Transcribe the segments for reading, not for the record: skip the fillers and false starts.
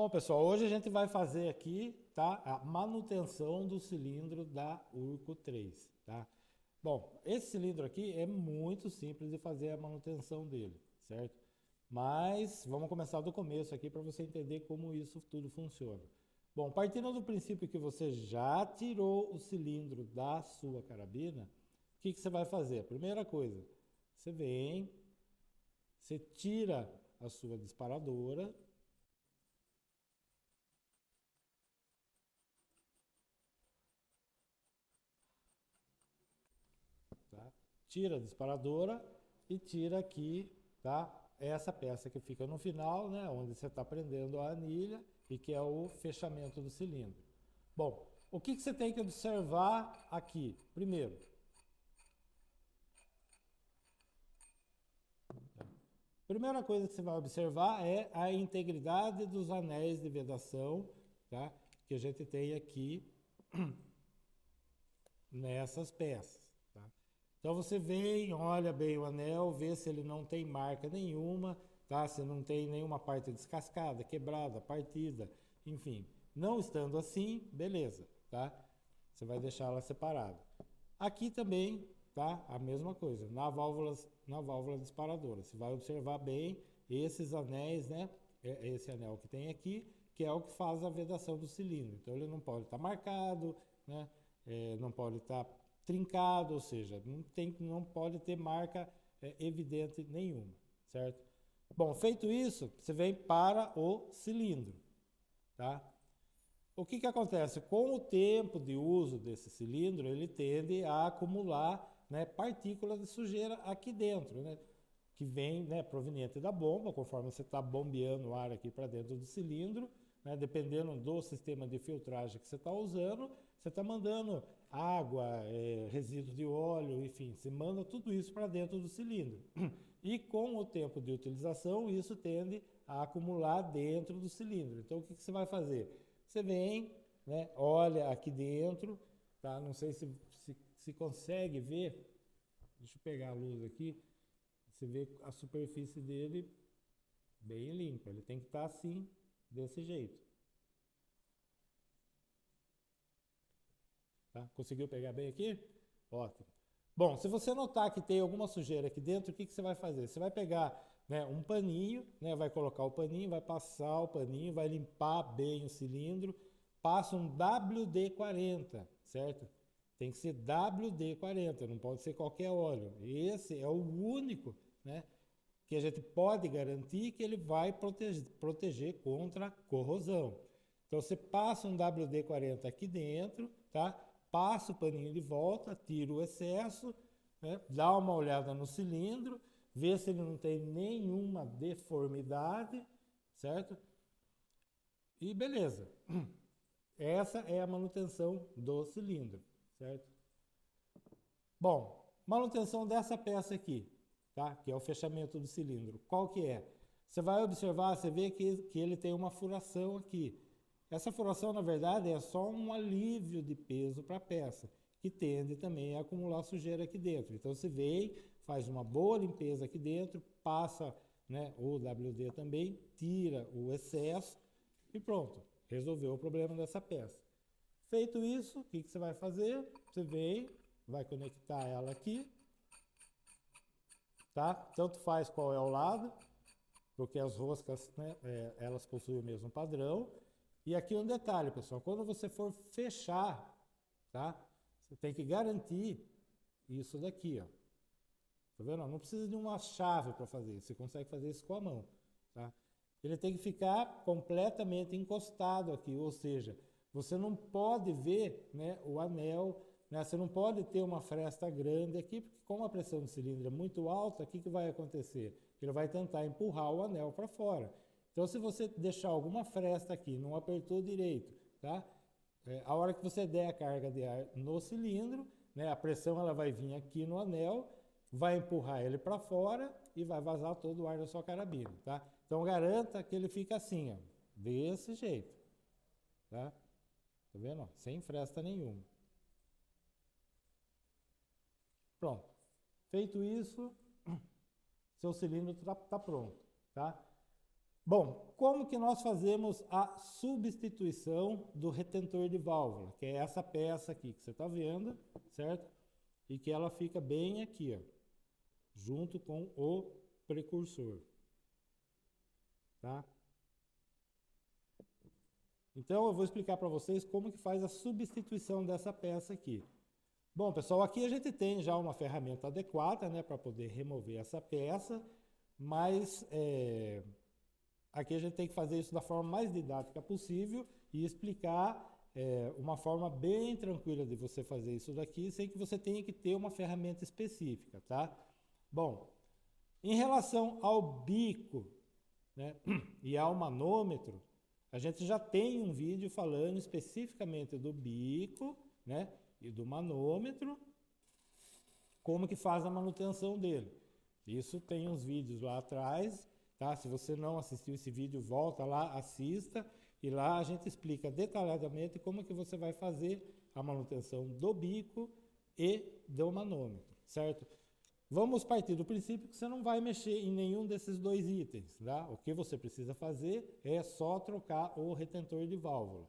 Bom, pessoal, hoje a gente vai fazer aqui, tá, a manutenção do cilindro da Urco 3, tá? Bom, esse cilindro aqui é muito simples de fazer a manutenção dele, certo? Mas vamos começar do começo aqui para você entender como isso tudo funciona. Bom, partindo do princípio que você já tirou o cilindro da sua carabina, o que você vai fazer? Primeira coisa, você vem, você tira a sua disparadora. Tá? Tira a disparadora e tira aqui, tá? Essa peça que fica no final, né? Onde você está prendendo a anilha e que é o fechamento do cilindro. Bom, o que você tem que observar aqui? Primeiro, primeira coisa que você vai observar é a integridade dos anéis de vedação, tá? Que a gente tem aqui nessas peças. Tá? Então você vem, olha bem o anel, vê se ele não tem marca nenhuma, tá? Se não tem nenhuma parte descascada, quebrada, partida, enfim. Não estando assim, beleza, tá? Você vai deixar ela separada. Aqui também, tá? A mesma coisa, na válvula disparadora. Você vai observar bem esses anéis, né? Esse anel que tem aqui, que é o que faz a vedação do cilindro. Então ele não pode estar marcado, né? Não pode estar trincado, ou seja, não pode ter marca evidente nenhuma, certo? Bom, feito isso, você vem para o cilindro, tá? O que acontece? Com o tempo de uso desse cilindro, ele tende a acumular, né, partículas de sujeira aqui dentro, né, que vem, né, proveniente da bomba, conforme você está bombeando o ar aqui para dentro do cilindro, né, dependendo do sistema de filtragem que você está usando, você está mandando água, resíduos de óleo, enfim, você manda tudo isso para dentro do cilindro. E com o tempo de utilização, isso tende a acumular dentro do cilindro. Então, o que você vai fazer? Você vem, né, olha aqui dentro, tá? Não sei se consegue ver, deixa eu pegar a luz aqui, você vê a superfície dele bem limpa, ele tem que estar assim, desse jeito. Tá? Conseguiu pegar bem aqui? Ótimo. Bom, se você notar que tem alguma sujeira aqui dentro, o que você vai fazer? Você vai pegar, né, um paninho, né, vai colocar o paninho, vai passar o paninho, vai limpar bem o cilindro, passa um WD-40, certo? Tem que ser WD-40, não pode ser qualquer óleo. Esse é o único, né, que a gente pode garantir que ele vai proteger contra corrosão. Então você passa um WD-40 aqui dentro, tá? Passa o paninho de volta, tira o excesso, né? Dá uma olhada no cilindro, vê se ele não tem nenhuma deformidade, certo? E beleza. Essa é a manutenção do cilindro, certo? Bom, manutenção dessa peça aqui, tá? Que é o fechamento do cilindro. Qual que é? Você vai observar, você vê que ele tem uma furação aqui. Essa furação, na verdade, é só um alívio de peso para a peça, que tende também a acumular sujeira aqui dentro. Então, você vem, faz uma boa limpeza aqui dentro, passa, né, o WD também, tira o excesso e pronto, resolveu o problema dessa peça. Feito isso, o que você vai fazer? Você vem, vai conectar ela aqui, tá? Tanto faz qual é o lado, porque as roscas, né, elas possuem o mesmo padrão. E aqui um detalhe, pessoal, quando você for fechar, tá? Você tem que garantir isso daqui, ó. Tá vendo? Não precisa de uma chave para fazer, você consegue fazer isso com a mão, tá? Ele tem que ficar completamente encostado aqui, ou seja, você não pode ver, né, o anel, né? Você não pode ter uma fresta grande aqui, porque como a pressão do cilindro é muito alta, o que vai acontecer? Ele vai tentar empurrar o anel para fora. Então, se você deixar alguma fresta aqui, não apertou direito, tá? A hora que você der a carga de ar no cilindro, né, a pressão ela vai vir aqui no anel, vai empurrar ele para fora e vai vazar todo o ar da sua carabina, tá? Então, garanta que ele fica assim, ó, desse jeito, tá? Tá vendo? Sem fresta nenhuma. Pronto. Feito isso, seu cilindro tá pronto, tá? Bom, como que nós fazemos a substituição do retentor de válvula, que é essa peça aqui que você está vendo, certo? E que ela fica bem aqui, ó, junto com o precursor, tá? Então eu vou explicar para vocês como que faz a substituição dessa peça aqui. Bom, pessoal, aqui a gente tem já uma ferramenta adequada, né, para poder remover essa peça, mas aqui a gente tem que fazer isso da forma mais didática possível e explicar uma forma bem tranquila de você fazer isso daqui, sem que você tenha que ter uma ferramenta específica, tá? Bom, em relação ao bico, né, e ao manômetro, a gente já tem um vídeo falando especificamente do bico, né, e do manômetro, como que faz a manutenção dele. Isso tem uns vídeos lá atrás, tá? Se você não assistiu esse vídeo, volta lá, assista, e lá a gente explica detalhadamente como que você vai fazer a manutenção do bico e do manômetro, certo? Vamos partir do princípio que você não vai mexer em nenhum desses dois itens, tá? O que você precisa fazer é só trocar o retentor de válvula.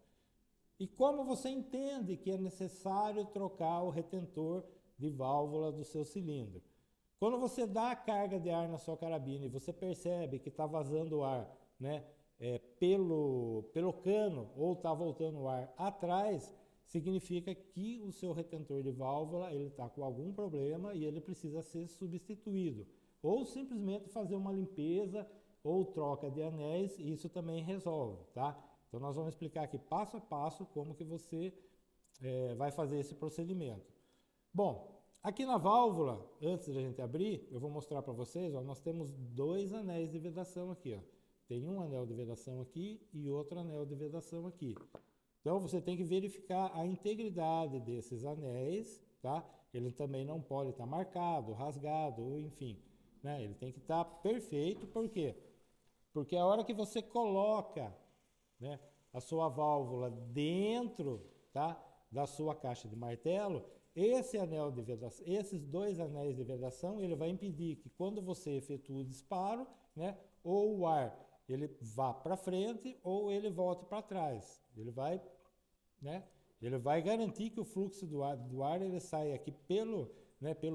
E como você entende que é necessário trocar o retentor de válvula do seu cilindro? Quando você dá a carga de ar na sua carabina e você percebe que está vazando ar, né, pelo cano ou está voltando o ar atrás, significa que o seu retentor de válvula está com algum problema e ele precisa ser substituído. Ou simplesmente fazer uma limpeza ou troca de anéis, e isso também resolve, tá? Então nós vamos explicar aqui passo a passo como que você vai fazer esse procedimento. Bom, aqui na válvula, antes da gente abrir, eu vou mostrar para vocês, ó, nós temos dois anéis de vedação aqui, ó. Tem um anel de vedação aqui e outro anel de vedação aqui. Então você tem que verificar a integridade desses anéis, tá? Ele também não pode estar marcado, rasgado, enfim, né? Ele tem que estar perfeito, por quê? Porque a hora que você coloca, né, a sua válvula dentro, tá, da sua caixa de martelo, esse anel de vedação, esses dois anéis de vedação, ele vai impedir que quando você efetua o disparo, né, ou o ar ele vá para frente ou ele volte para trás. Ele vai, né, ele vai garantir que o fluxo do ar ele saia aqui pelo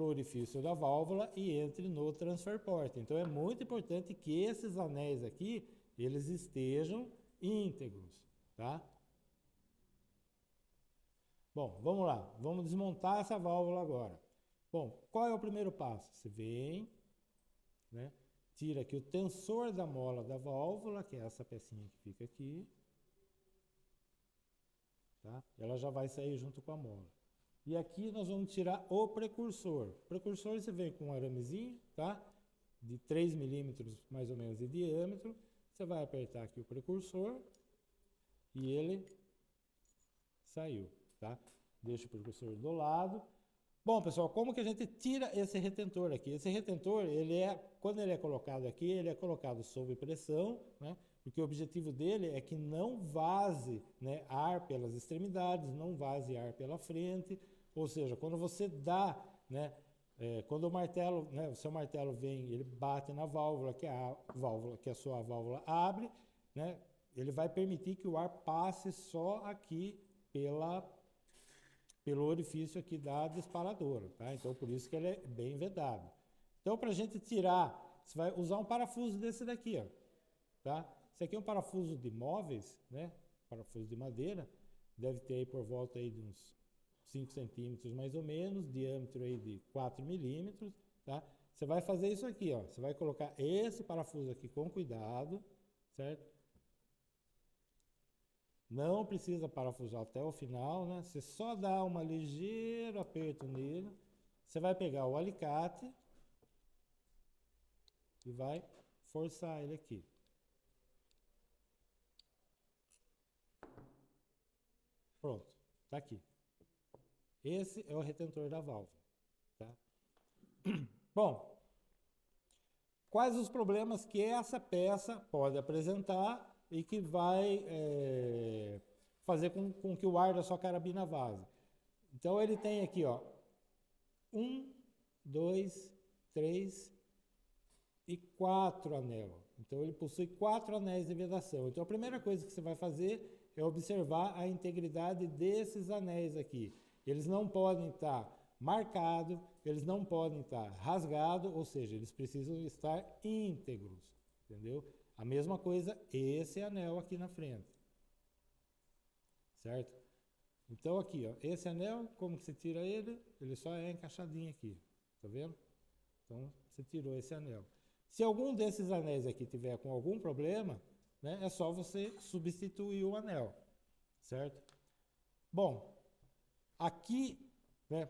orifício da válvula e entre no transfer port. Então é muito importante que esses anéis aqui eles estejam íntegros, tá? Bom, vamos lá, vamos desmontar essa válvula agora. Bom, qual é o primeiro passo? Você vem, né, tira aqui o tensor da mola da válvula, que é essa pecinha que fica aqui, tá? Ela já vai sair junto com a mola. E aqui nós vamos tirar o precursor. O precursor você vem com um aramezinho, tá? De 3 milímetros mais ou menos de diâmetro. Você vai apertar aqui o precursor e ele saiu, tá? Deixa o precursor do lado. Bom, pessoal, como que a gente tira esse retentor aqui? Esse retentor, quando ele é colocado aqui, ele é colocado sob pressão, né? Porque o objetivo dele é que não vaze, né, ar pelas extremidades, não vaze ar pela frente. Ou seja, quando você dá, né, quando o martelo, né, o seu martelo vem, ele bate na válvula, que a sua válvula abre, né, ele vai permitir que o ar passe só aqui pelo orifício aqui da disparadora, tá? Então por isso que ele é bem vedado. Então para a gente tirar, você vai usar um parafuso desse daqui, ó, tá? Esse aqui é um parafuso de móveis, né? Parafuso de madeira, deve ter aí por volta aí de uns 5 centímetros mais ou menos, diâmetro aí de 4 milímetros, tá? Você vai fazer isso aqui, ó, você vai colocar esse parafuso aqui com cuidado, certo? Não precisa parafusar até o final, né? Você só dá um ligeiro aperto nele. Você vai pegar o alicate e vai forçar ele aqui. Pronto, tá aqui. Esse é o retentor da válvula, tá? Bom, quais os problemas que essa peça pode apresentar e que vai fazer com que o ar da sua carabina vaze? Então ele tem aqui, ó, 1, 2, 3 e 4 anel. Então ele possui 4 anéis de vedação. Então a primeira coisa que você vai fazer é observar a integridade desses anéis aqui. Eles não podem estar marcados, eles não podem estar rasgados, ou seja, eles precisam estar íntegros, entendeu? A mesma coisa esse anel aqui na frente, certo? Então aqui, ó, esse anel, como que você tira ele? Ele só é encaixadinho aqui, tá vendo? Então você tirou esse anel. Se algum desses anéis aqui tiver com algum problema, né, é só você substituir o anel, certo? Bom, aqui, né,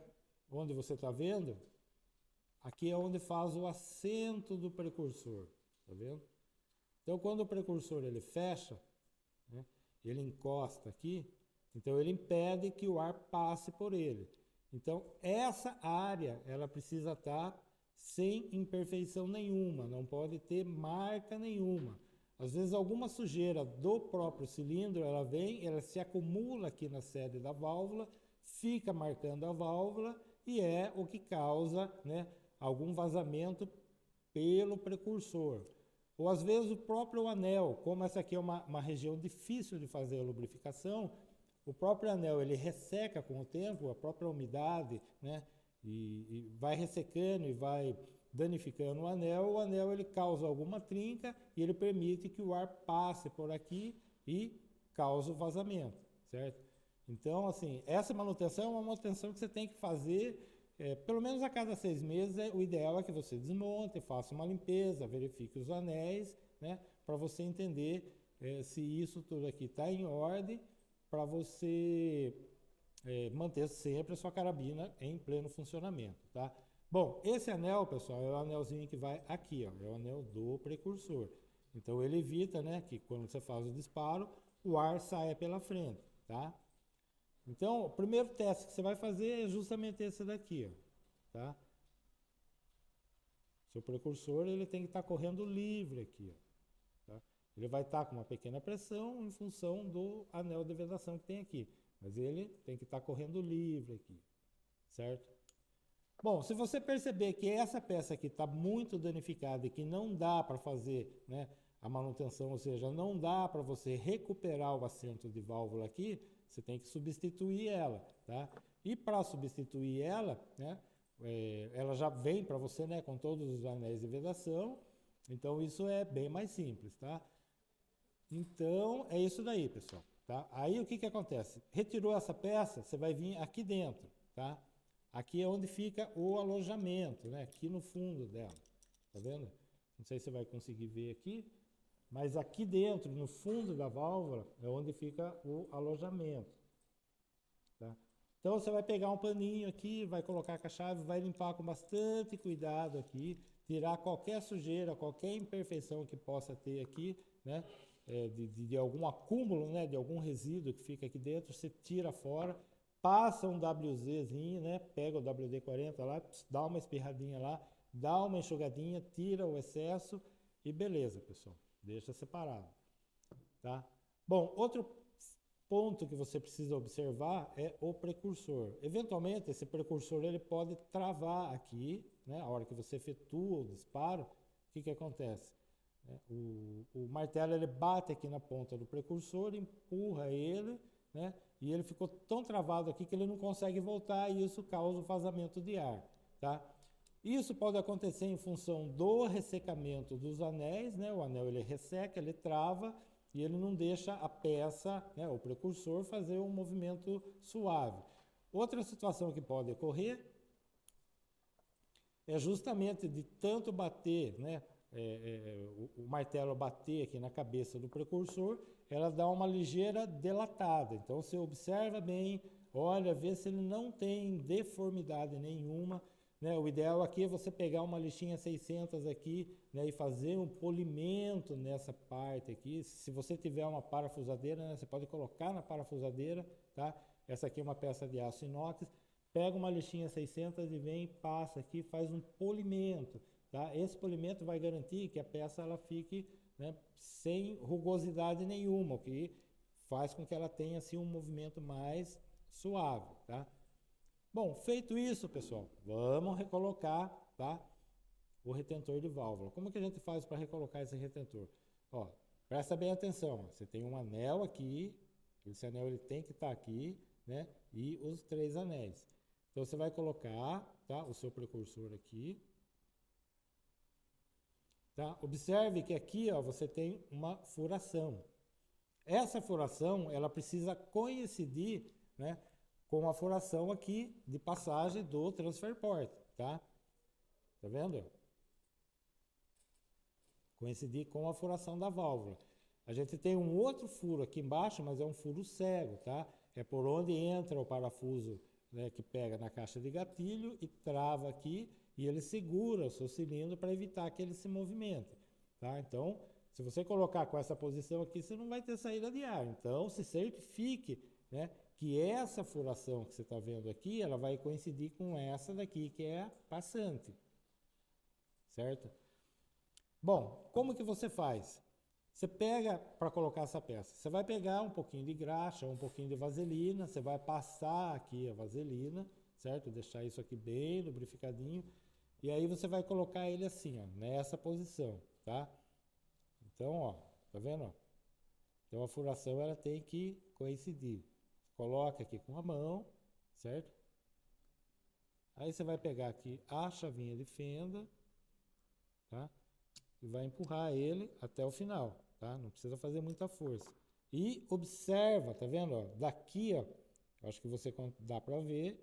onde você está vendo, aqui é onde faz o assento do precursor, tá vendo? Então, quando o precursor ele fecha, né, ele encosta aqui, então ele impede que o ar passe por ele. Então, essa área, ela precisa estar sem imperfeição nenhuma, não pode ter marca nenhuma. Às vezes alguma sujeira do próprio cilindro, ela vem, ela se acumula aqui na sede da válvula, fica marcando a válvula e é o que causa, né, algum vazamento pelo precursor. Ou às vezes o próprio anel, como essa aqui é uma região difícil de fazer a lubrificação, o próprio anel ele resseca com o tempo, a própria umidade, né, e vai ressecando e vai danificando o anel ele causa alguma trinca e ele permite que o ar passe por aqui e causa o vazamento, certo? Então, assim, essa manutenção é uma manutenção que você tem que fazer pelo menos a cada 6 meses. O ideal é que você desmonte, faça uma limpeza, verifique os anéis, né, para você entender se isso tudo aqui está em ordem, para você manter sempre a sua carabina em pleno funcionamento, tá? Bom, esse anel, pessoal, é o anelzinho que vai aqui, ó, é o anel do precursor. Então ele evita, né, que quando você faz o disparo, o ar saia pela frente, tá? Então, o primeiro teste que você vai fazer é justamente esse daqui, ó, tá? Seu precursor, ele tem que estar correndo livre aqui, ó, tá? Ele vai estar com uma pequena pressão em função do anel de vedação que tem aqui, mas ele tem que estar correndo livre aqui, certo? Bom, se você perceber que essa peça aqui está muito danificada e que não dá para fazer, né, a manutenção, ou seja, não dá para você recuperar o assento de válvula aqui, você tem que substituir ela, tá? E para substituir ela, né, ela já vem para você, né, com todos os anéis de vedação, então isso é bem mais simples, tá? Então, é isso daí, pessoal, tá? Aí o que acontece? Retirou essa peça, você vai vir aqui dentro, tá? Aqui é onde fica o alojamento, né? Aqui no fundo dela, tá vendo? Não sei se você vai conseguir ver aqui, mas aqui dentro, no fundo da válvula, é onde fica o alojamento, tá? Então você vai pegar um paninho aqui, vai colocar com a chave, vai limpar com bastante cuidado aqui, tirar qualquer sujeira, qualquer imperfeição que possa ter aqui, né? De algum acúmulo, né? De algum resíduo que fica aqui dentro, você tira fora, passa um WZzinho, né? Pega o WD-40 lá, dá uma espirradinha lá, dá uma enxugadinha, tira o excesso e beleza, pessoal. Deixa separado, tá? Bom, outro ponto que você precisa observar é o precursor. Eventualmente, esse precursor ele pode travar aqui, né? A hora que você efetua o disparo, o que acontece? O martelo ele bate aqui na ponta do precursor, empurra ele, né? E ele ficou tão travado aqui que ele não consegue voltar e isso causa o vazamento de ar, tá? Isso pode acontecer em função do ressecamento dos anéis, né? O anel ele resseca, ele trava e ele não deixa a peça, né, o precursor, fazer um movimento suave. Outra situação que pode ocorrer é justamente de tanto bater, né, o martelo bater aqui na cabeça do precursor, ela dá uma ligeira delatada. Então você observa bem, olha, vê se ele não tem deformidade nenhuma, né? O ideal aqui é você pegar uma lixinha 600 aqui, né, e fazer um polimento nessa parte aqui. Se você tiver uma parafusadeira, né, você pode colocar na parafusadeira, tá? Essa aqui é uma peça de aço inox. Pega uma lixinha 600 e vem, passa aqui, faz um polimento, tá? Esse polimento vai garantir que a peça ela fique, né, sem rugosidade nenhuma, o que faz com que ela tenha assim, um movimento mais suave, tá? Bom, feito isso, pessoal, vamos recolocar, tá, o retentor de válvula. Como que a gente faz para recolocar esse retentor? Ó, presta bem atenção, ó. Você tem um anel aqui, esse anel ele tem que estar aqui, né? E os 3 anéis. Então você vai colocar, tá, o seu precursor aqui. Tá? Observe que aqui, ó, você tem uma furação. Essa furação, ela precisa coincidir, né, com a furação aqui de passagem do transfer port, tá? Tá vendo? Coincidir com a furação da válvula. A gente tem um outro furo aqui embaixo, mas é um furo cego, tá? É por onde entra o parafuso, né, que pega na caixa de gatilho e trava aqui, e ele segura o seu cilindro para evitar que ele se movimente, tá? Então, se você colocar com essa posição aqui, você não vai ter saída de ar. Então, se certifique, né, que essa furação que você está vendo aqui, ela vai coincidir com essa daqui, que é a passante, certo? Bom, como que você faz? Você pega para colocar essa peça, você vai pegar um pouquinho de graxa, um pouquinho de vaselina, você vai passar aqui a vaselina, certo? Deixar isso aqui bem lubrificadinho, e aí você vai colocar ele assim, ó, nessa posição, tá? Então, ó, tá vendo? Ó? Então a furação ela tem que coincidir. Coloca aqui com a mão, certo? Aí você vai pegar aqui a chavinha de fenda, tá? E vai empurrar ele até o final, tá? Não precisa fazer muita força. E observa, tá vendo? Ó, daqui, ó, acho que você dá para ver,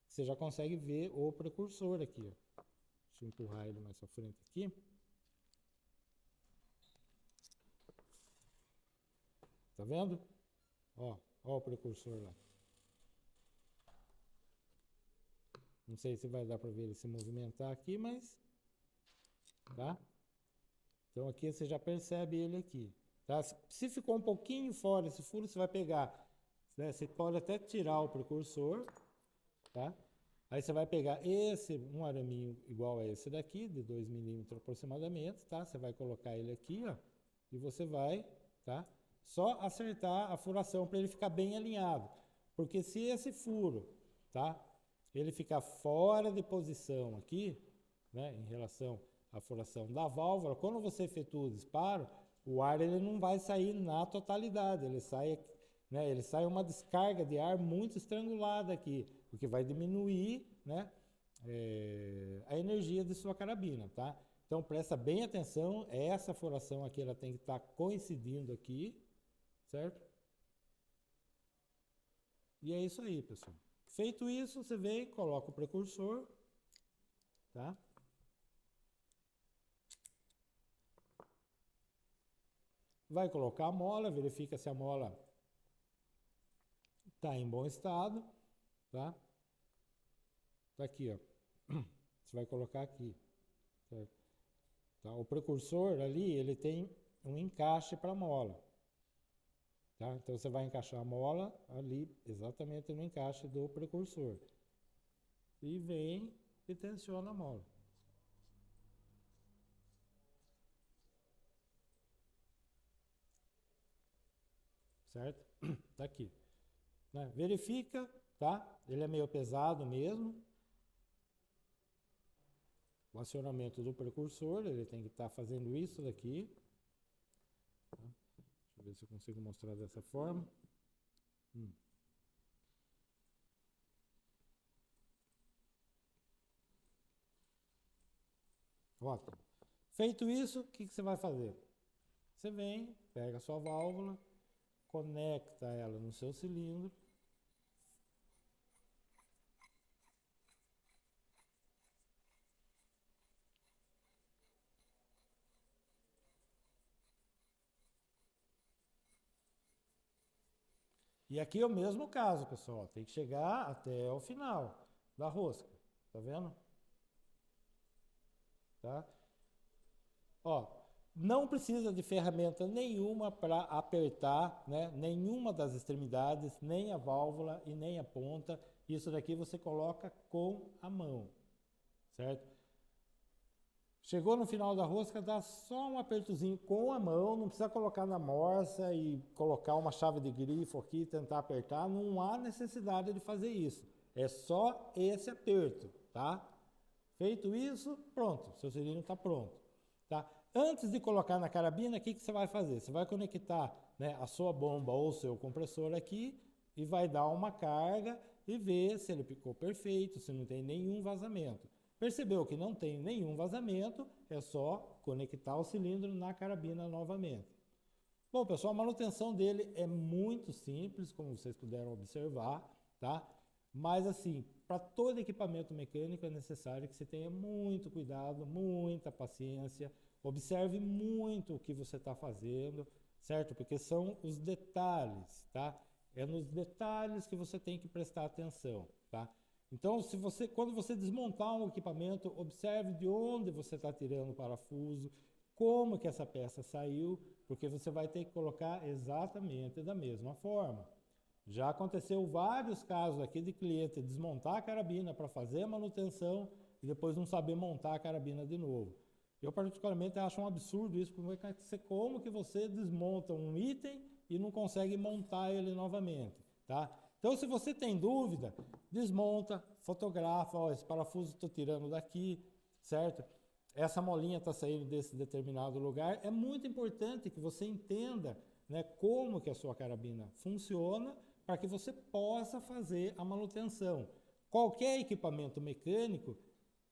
você já consegue ver o precursor aqui, ó. Deixa eu empurrar ele mais pra frente aqui. Tá vendo? Ó o precursor lá. Não sei se vai dar para ver ele se movimentar aqui, mas tá? Então aqui você já percebe ele aqui, tá? Se ficou um pouquinho fora esse furo, você vai pegar, né? Você pode até tirar o precursor, tá? Aí você vai pegar um araminho igual a esse daqui, de 2 milímetros aproximadamente, tá? Você vai colocar ele aqui, ó, e você vai, tá? Só acertar a furação para ele ficar bem alinhado. Porque se esse furo, tá? Ele ficar fora de posição aqui, né? Em relação à furação da válvula, quando você efetua o disparo, o ar ele não vai sair na totalidade, ele sai, né? Ele sai uma descarga de ar muito estrangulada aqui, o que vai diminuir, né? A energia de sua carabina, tá? Então presta bem atenção, essa furação aqui ela tem que estar coincidindo aqui, certo? E é isso aí, pessoal. Feito isso, você vem, coloca o precursor, tá? Vai colocar a mola, verifica se a mola está em bom estado, tá? Tá aqui, ó. Você vai colocar aqui, certo? Tá? O precursor ali, ele tem um encaixe para a mola, tá? Então você vai encaixar a mola ali, exatamente no encaixe do precursor. E vem e tensiona a mola. Certo? Tá aqui. Né? Verifica, tá? Ele é meio pesado mesmo. O acionamento do precursor, ele tem que estar fazendo isso daqui. Tá? Deixa eu ver se eu consigo mostrar dessa forma. Ótimo. Feito isso, o que você vai fazer? Você vem, pega a sua válvula, conecta ela no seu cilindro. E aqui é o mesmo caso, pessoal. Tem que chegar até o final da rosca. Tá vendo? Tá? Ó, não precisa de ferramenta nenhuma para apertar, né? Nenhuma das extremidades, nem a válvula e nem a ponta. Isso daqui você coloca com a mão, certo? Chegou no final da rosca, dá só um apertozinho com a mão, não precisa colocar na morsa e colocar uma chave de grifo aqui, tentar apertar, não há necessidade de fazer isso. É só esse aperto, tá? Feito isso, pronto, seu cilindro está pronto. Tá? Antes de colocar na carabina, o que você vai fazer? Você vai conectar, né, a sua bomba ou o seu compressor aqui e vai dar uma carga e ver se ele ficou perfeito, se não tem nenhum vazamento. Percebeu que não tem nenhum vazamento, é só conectar o cilindro na carabina novamente. Bom, pessoal, a manutenção dele é muito simples, como vocês puderam observar, tá? Mas assim, para todo equipamento mecânico é necessário que você tenha muito cuidado, muita paciência, observe muito o que você está fazendo, certo? Porque são os detalhes, tá? É nos detalhes que você tem que prestar atenção, tá? Então, quando você desmontar um equipamento, observe de onde você está tirando o parafuso, como que essa peça saiu, porque você vai ter que colocar exatamente da mesma forma. Já aconteceu vários casos aqui de cliente desmontar a carabina para fazer a manutenção e depois não saber montar a carabina de novo. Eu particularmente acho um absurdo isso, porque como que você desmonta um item e não consegue montar ele novamente, tá? Então, se você tem dúvida, desmonta, fotografa, ó, esse parafuso estou tirando daqui, certo? Essa molinha está saindo desse determinado lugar. É muito importante que você entenda, né, como que a sua carabina funciona para que você possa fazer a manutenção. Qualquer equipamento mecânico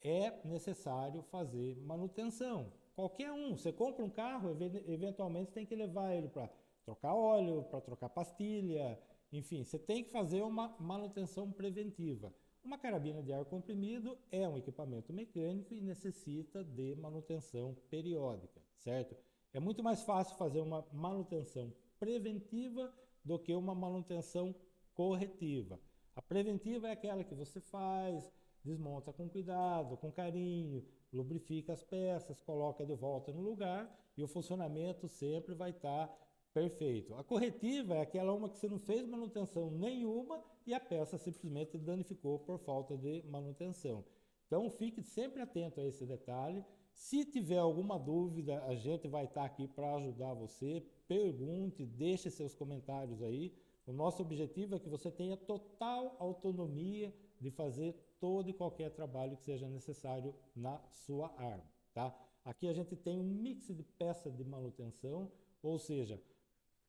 é necessário fazer manutenção. Qualquer um. Você compra um carro, eventualmente você tem que levar ele para trocar óleo, para trocar pastilha, enfim, você tem que fazer uma manutenção preventiva. Uma carabina de ar comprimido é um equipamento mecânico e necessita de manutenção periódica, certo? É muito mais fácil fazer uma manutenção preventiva do que uma manutenção corretiva. A preventiva é aquela que você faz, desmonta com cuidado, com carinho, lubrifica as peças, coloca de volta no lugar e o funcionamento sempre vai estar perfeito. A corretiva é aquela uma que você não fez manutenção nenhuma e a peça simplesmente danificou por falta de manutenção. Então fique sempre atento a esse detalhe. Se tiver alguma dúvida, a gente vai estar aqui para ajudar você. Pergunte, deixe seus comentários aí. O nosso objetivo é que você tenha total autonomia de fazer todo e qualquer trabalho que seja necessário na sua arma, tá? Aqui a gente tem um mix de peças de manutenção, ou seja,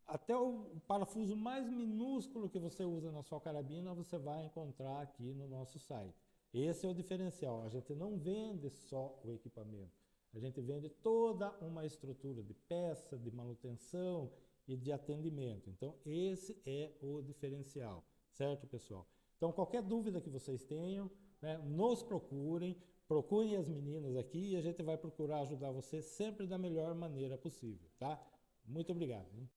até o parafuso mais minúsculo que você usa na sua carabina, você vai encontrar aqui no nosso site. Esse é o diferencial. A gente não vende só o equipamento. A gente vende toda uma estrutura de peça, de manutenção e de atendimento. Então, esse é o diferencial. Certo, pessoal? Então, qualquer dúvida que vocês tenham, né, nos procurem as meninas aqui e a gente vai procurar ajudar você sempre da melhor maneira possível, tá? Muito obrigado. Hein?